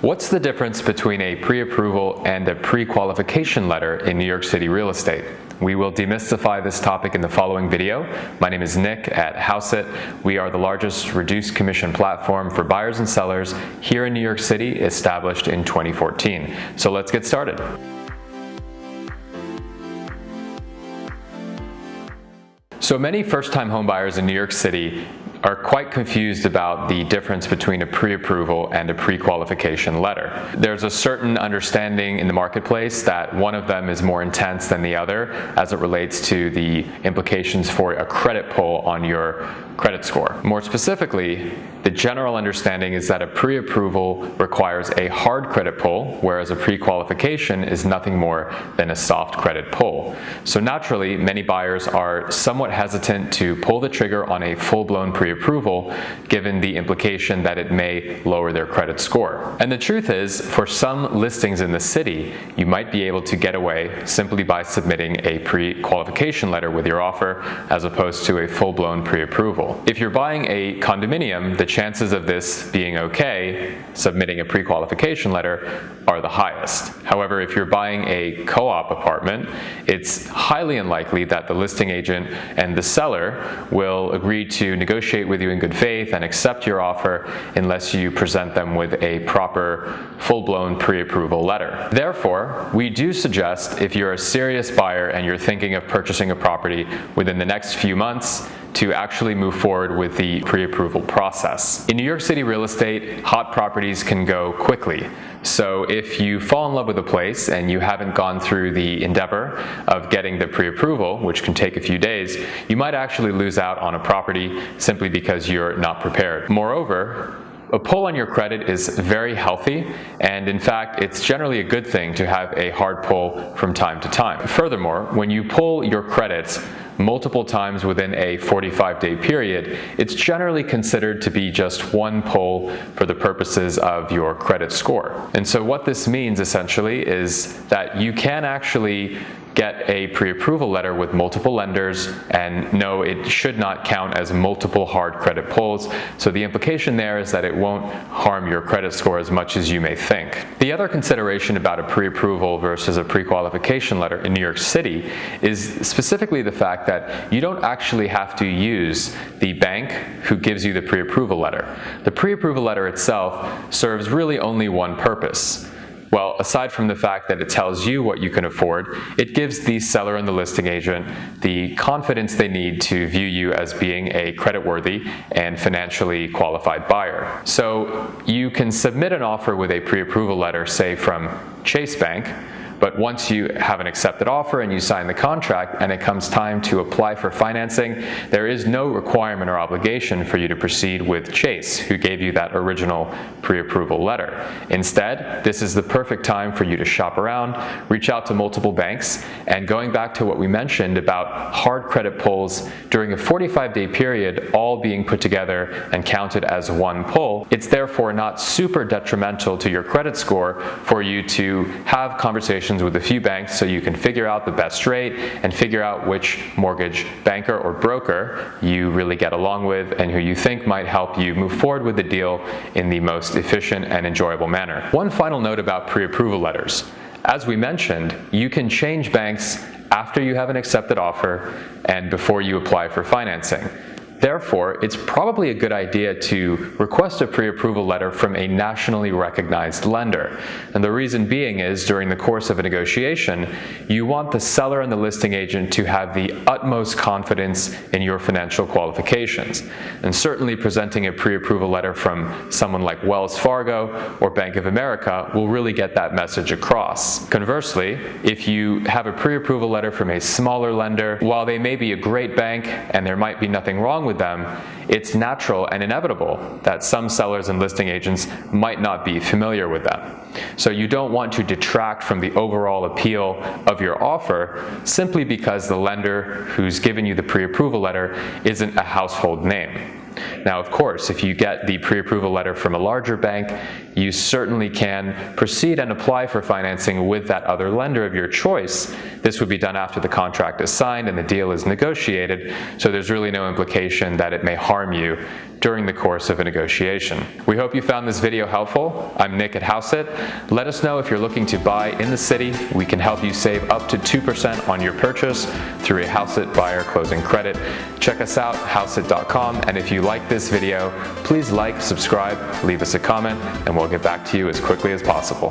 What's the difference between a pre-approval and a pre-qualification letter in New York City real estate? We will demystify this topic in the following video. My name is Nick at Houseit. We are the largest reduced commission platform for buyers and sellers here in New York City, established in 2014. So let's get started. So many first-time homebuyers in New York City are quite confused about the difference between a pre-approval and a pre-qualification letter. There's a certain understanding in the marketplace that one of them is more intense than the other as it relates to the implications for a credit pull on your credit score. More specifically, the general understanding is that a pre-approval requires a hard credit pull, whereas a pre-qualification is nothing more than a soft credit pull. So naturally, many buyers are somewhat hesitant to pull the trigger on a full-blown pre-approval, given the implication that it may lower their credit score. And the truth is, for some listings in the city, you might be able to get away simply by submitting a pre-qualification letter with your offer, as opposed to a full-blown pre-approval. If you're buying a condominium, the chances of this being okay, submitting a pre-qualification letter, are the highest. However, if you're buying a co-op apartment, it's highly unlikely that the listing agent and the seller will agree to negotiate with you in good faith and accept your offer unless you present them with a proper full-blown pre-approval letter. Therefore, we do suggest, if you're a serious buyer and you're thinking of purchasing a property within the next few months, to actually move forward with the pre-approval process. In New York City real estate, hot properties can go quickly. So if you fall in love with a place and you haven't gone through the endeavor of getting the pre-approval, which can take a few days, you might actually lose out on a property simply because you're not prepared. Moreover, a pull on your credit is very healthy, and in fact, it's generally a good thing to have a hard pull from time to time. Furthermore, when you pull your credit multiple times within a 45-day period, it's generally considered to be just one pull for the purposes of your credit score. And so what this means essentially is that you can actually get a pre-approval letter with multiple lenders, and no, it should not count as multiple hard credit pulls. So the implication there is that it won't harm your credit score as much as you may think. The other consideration about a pre-approval versus a pre-qualification letter in New York City is specifically the fact that you don't actually have to use the bank who gives you the pre-approval letter. The pre-approval letter itself serves really only one purpose. Well, aside from the fact that it tells you what you can afford, it gives the seller and the listing agent the confidence they need to view you as being a creditworthy and financially qualified buyer. So you can submit an offer with a pre-approval letter, say from Chase Bank, but once you have an accepted offer and you sign the contract and it comes time to apply for financing, there is no requirement or obligation for you to proceed with Chase, who gave you that original pre-approval letter. Instead, this is the perfect time for you to shop around, reach out to multiple banks, and going back to what we mentioned about hard credit pulls during a 45-day period all being put together and counted as one pull, it's therefore not super detrimental to your credit score for you to have conversations with a few banks so you can figure out the best rate and figure out which mortgage banker or broker you really get along with and who you think might help you move forward with the deal in the most efficient and enjoyable manner. One final note about pre-approval letters. As we mentioned, you can change banks after you have an accepted offer and before you apply for financing. Therefore, it's probably a good idea to request a pre-approval letter from a nationally recognized lender. And the reason being is, during the course of a negotiation, you want the seller and the listing agent to have the utmost confidence in your financial qualifications. And certainly presenting a pre-approval letter from someone like Wells Fargo or Bank of America will really get that message across. Conversely, if you have a pre-approval letter from a smaller lender, while they may be a great bank and there might be nothing wrong with them, it's natural and inevitable that some sellers and listing agents might not be familiar with them. So you don't want to detract from the overall appeal of your offer simply because the lender who's given you the pre-approval letter isn't a household name. Now, of course, if you get the pre-approval letter from a larger bank, you certainly can proceed and apply for financing with that other lender of your choice. This would be done after the contract is signed and the deal is negotiated, so there's really no implication that it may harm you during the course of a negotiation. We hope you found this video helpful. I'm Nick at Housit. Let us know if you're looking to buy in the city. We can help you save up to 2% on your purchase through a Housit buyer closing credit. Check us out, housit.com, and if you like this video, please like, subscribe, leave us a comment, and we'll get back to you as quickly as possible.